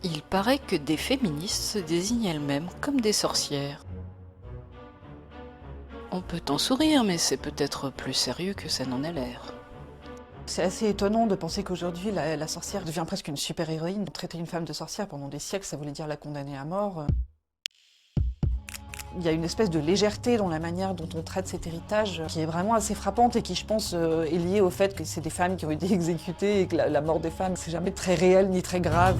Il paraît que des féministes se désignent elles-mêmes comme des sorcières. On peut en sourire, mais c'est peut-être plus sérieux que ça n'en a l'air. C'est assez étonnant de penser qu'aujourd'hui, la sorcière devient presque une super-héroïne. Traiter une femme de sorcière pendant des siècles, ça voulait dire la condamner à mort. Il y a une espèce de légèreté dans la manière dont on traite cet héritage qui est vraiment assez frappante et qui, je pense, est liée au fait que c'est des femmes qui ont été exécutées et que la mort des femmes, c'est jamais très réel ni très grave.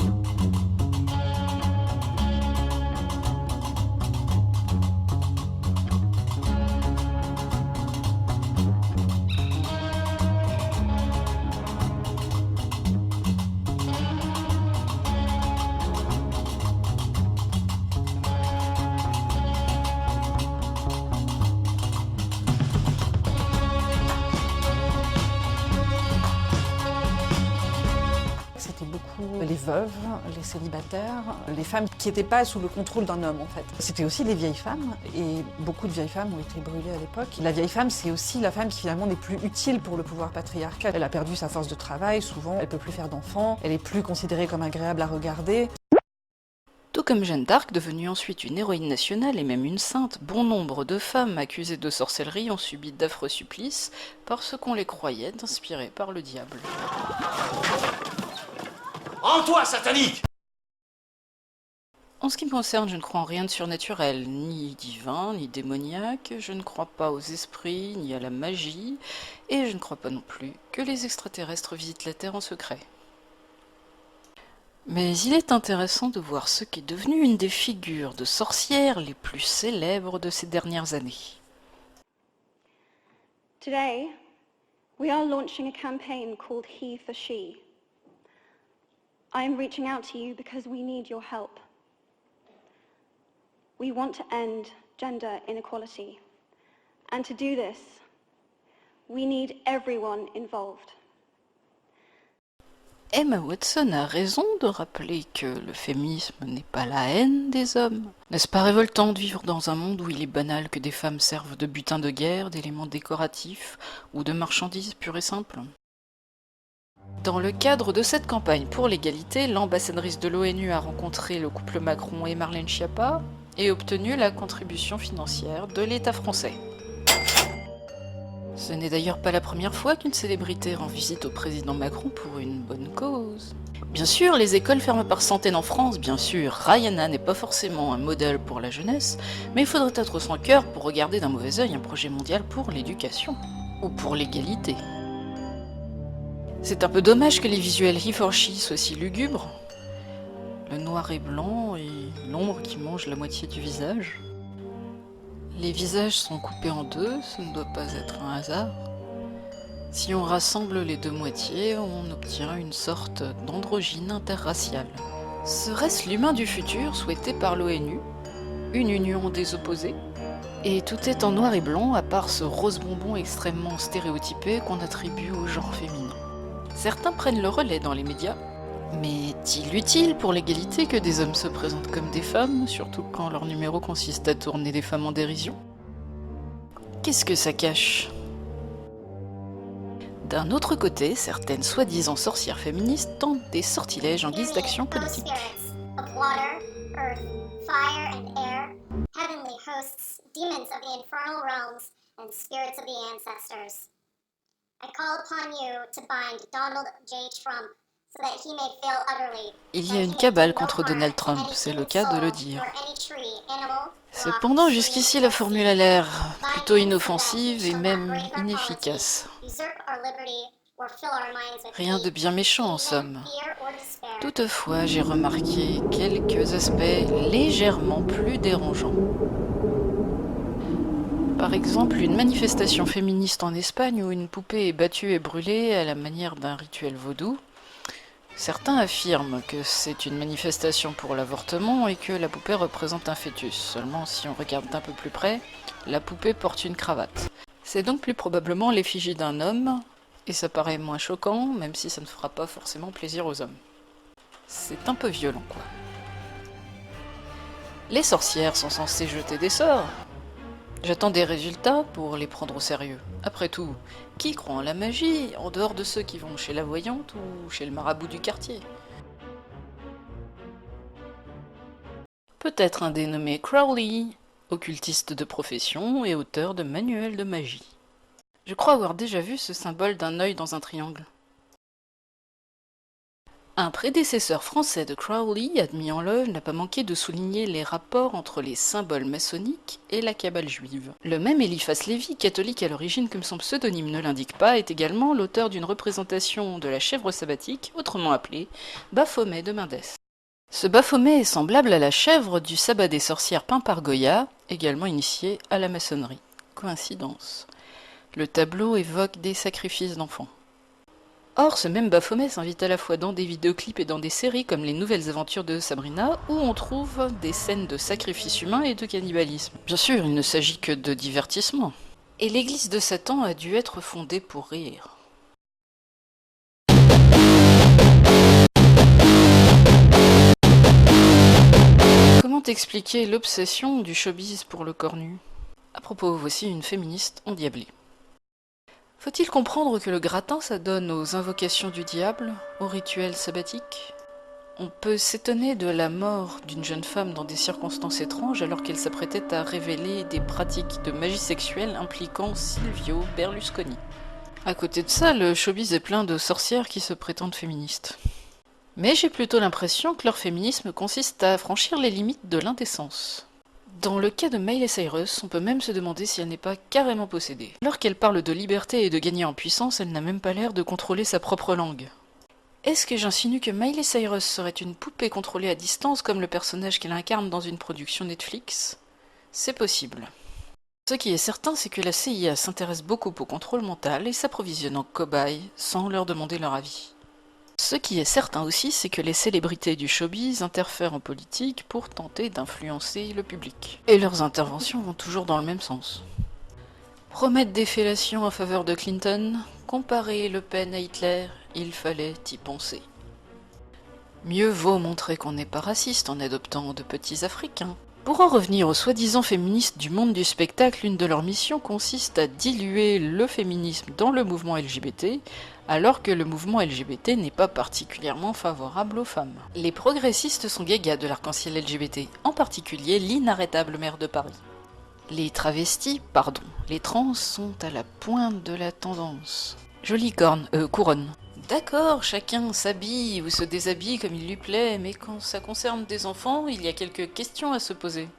C'était beaucoup les veuves, les célibataires, les femmes qui n'étaient pas sous le contrôle d'un homme en fait. C'était aussi les vieilles femmes et beaucoup de vieilles femmes ont été brûlées à l'époque. La vieille femme, c'est aussi la femme qui finalement n'est plus utile pour le pouvoir patriarcal. Elle a perdu sa force de travail, souvent elle peut plus faire d'enfants, elle est plus considérée comme agréable à regarder. Tout comme Jeanne d'Arc, devenue ensuite une héroïne nationale et même une sainte, bon nombre de femmes accusées de sorcellerie ont subi d'affreux supplices parce qu'on les croyait inspirées par le diable. Rends-toi, satanique! En ce qui me concerne, je ne crois en rien de surnaturel, ni divin, ni démoniaque, je ne crois pas aux esprits, ni à la magie, et je ne crois pas non plus que les extraterrestres visitent la Terre en secret. Mais il est intéressant de voir ce qu'est devenu une des figures de sorcières les plus célèbres de ces dernières années. Today, we are launching a campaign called He for She. I am reaching out to you because we need your help. We want to end gender inequality. And to do this, we need everyone involved. Emma Watson a raison de rappeler que le féminisme n'est pas la haine des hommes. N'est-ce pas révoltant de vivre dans un monde où il est banal que des femmes servent de butin de guerre, d'éléments décoratifs ou de marchandises pures et simples ? Dans le cadre de cette campagne pour l'égalité, l'ambassadrice de l'ONU a rencontré le couple Macron et Marlène Schiappa et obtenu la contribution financière de l'État français. Ce n'est d'ailleurs pas la première fois qu'une célébrité rend visite au président Macron pour une bonne cause. Bien sûr, les écoles ferment par centaines en France, bien sûr, Rihanna n'est pas forcément un modèle pour la jeunesse, mais il faudrait être sans cœur pour regarder d'un mauvais œil un projet mondial pour l'éducation, ou pour l'égalité. C'est un peu dommage que les visuels He for She soient si lugubres. Le noir et blanc et l'ombre qui mange la moitié du visage. Les visages sont coupés en deux, ce ne doit pas être un hasard. Si on rassemble les deux moitiés, on obtient une sorte d'androgyne interraciale. Serait-ce l'humain du futur souhaité par l'ONU? Une union des opposés? Et tout est en noir et blanc à part ce rose bonbon extrêmement stéréotypé qu'on attribue au genre féminin. Certains prennent le relais dans les médias. Mais est-il utile pour l'égalité que des hommes se présentent comme des femmes, surtout quand leur numéro consiste à tourner des femmes en dérision? Qu'est-ce que ça cache? D'un autre côté, certaines soi-disant sorcières féministes tentent des sortilèges en guise d'action politique. Il y a une cabale contre Donald Trump, c'est le cas de le dire. Cependant, jusqu'ici, la formule a l'air plutôt inoffensive et même inefficace. Rien de bien méchant en somme. Toutefois, j'ai remarqué quelques aspects légèrement plus dérangeants. Par exemple, une manifestation féministe en Espagne où une poupée est battue et brûlée à la manière d'un rituel vaudou. Certains affirment que c'est une manifestation pour l'avortement et que la poupée représente un fœtus. Seulement, si on regarde d'un peu plus près, la poupée porte une cravate. C'est donc plus probablement l'effigie d'un homme, et ça paraît moins choquant, même si ça ne fera pas forcément plaisir aux hommes. C'est un peu violent, quoi. Les sorcières sont censées jeter des sorts. J'attends des résultats pour les prendre au sérieux. Après tout, qui croit en la magie, en dehors de ceux qui vont chez la voyante ou chez le marabout du quartier? Peut-être un dénommé Crowley, occultiste de profession et auteur de manuels de magie. Je crois avoir déjà vu ce symbole d'un œil dans un triangle. Un prédécesseur français de Crowley, admis en loge, n'a pas manqué de souligner les rapports entre les symboles maçonniques et la cabale juive. Le même Eliphas Lévy, catholique à l'origine comme son pseudonyme ne l'indique pas, est également l'auteur d'une représentation de la chèvre sabbatique, autrement appelée Baphomet de Mendès. Ce Baphomet est semblable à la chèvre du sabbat des sorcières peint par Goya, également initié à la maçonnerie. Coïncidence. Le tableau évoque des sacrifices d'enfants. Or, ce même Baphomet s'invite à la fois dans des vidéoclips et dans des séries comme Les Nouvelles Aventures de Sabrina, où on trouve des scènes de sacrifices humains et de cannibalisme. Bien sûr, il ne s'agit que de divertissement. Et l'église de Satan a dû être fondée pour rire. Comment expliquer l'obsession du showbiz pour le corps nu? À propos, voici une féministe endiablée. Faut-il comprendre que le gratin s'adonne aux invocations du diable, aux rituels sabbatiques? On peut s'étonner de la mort d'une jeune femme dans des circonstances étranges alors qu'elle s'apprêtait à révéler des pratiques de magie sexuelle impliquant Silvio Berlusconi. À côté de ça, le showbiz est plein de sorcières qui se prétendent féministes. Mais j'ai plutôt l'impression que leur féminisme consiste à franchir les limites de l'indécence. Dans le cas de Miley Cyrus, on peut même se demander si elle n'est pas carrément possédée. Alors qu'elle parle de liberté et de gagner en puissance, elle n'a même pas l'air de contrôler sa propre langue. Est-ce que j'insinue que Miley Cyrus serait une poupée contrôlée à distance comme le personnage qu'elle incarne dans une production Netflix? C'est possible. Ce qui est certain, c'est que la CIA s'intéresse beaucoup au contrôle mental et s'approvisionne en cobayes sans leur demander leur avis. Ce qui est certain aussi, c'est que les célébrités du showbiz interfèrent en politique pour tenter d'influencer le public. Et leurs interventions vont toujours dans le même sens. Promettre des fellations en faveur de Clinton, comparer Le Pen à Hitler, il fallait y penser. Mieux vaut montrer qu'on n'est pas raciste en adoptant de petits Africains. Pour en revenir aux soi-disant féministes du monde du spectacle, une de leurs missions consiste à diluer le féminisme dans le mouvement LGBT, alors que le mouvement LGBT n'est pas particulièrement favorable aux femmes. Les progressistes sont gagas de l'arc-en-ciel LGBT, en particulier l'inarrêtable maire de Paris. Les travestis, les trans sont à la pointe de la tendance. Jolie couronne. D'accord, chacun s'habille ou se déshabille comme il lui plaît, mais quand ça concerne des enfants, il y a quelques questions à se poser.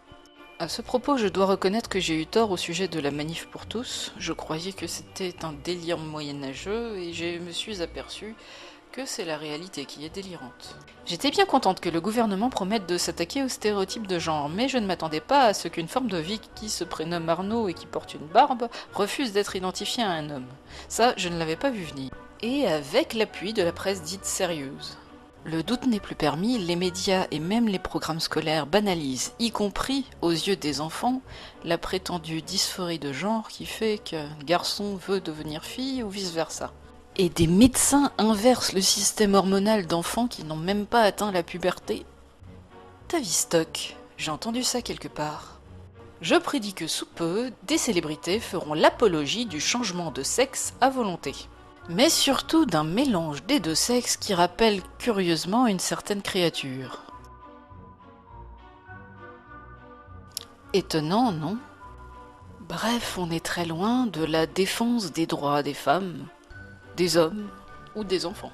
À ce propos, je dois reconnaître que j'ai eu tort au sujet de la manif pour tous. Je croyais que c'était un délire moyenâgeux et je me suis aperçu que c'est la réalité qui est délirante. J'étais bien contente que le gouvernement promette de s'attaquer aux stéréotypes de genre, mais je ne m'attendais pas à ce qu'une forme de vie qui se prénomme Arnaud et qui porte une barbe refuse d'être identifiée à un homme. Ça, je ne l'avais pas vu venir. Et avec l'appui de la presse dite sérieuse. Le doute n'est plus permis, les médias et même les programmes scolaires banalisent, y compris aux yeux des enfants, la prétendue dysphorie de genre qui fait qu'un garçon veut devenir fille ou vice-versa. Et des médecins inversent le système hormonal d'enfants qui n'ont même pas atteint la puberté. Tavistock, j'ai entendu ça quelque part. Je prédis que sous peu, des célébrités feront l'apologie du changement de sexe à volonté. Mais surtout d'un mélange des deux sexes qui rappelle curieusement une certaine créature. Étonnant, non? Bref, on est très loin de la défense des droits des femmes, des hommes ou des enfants.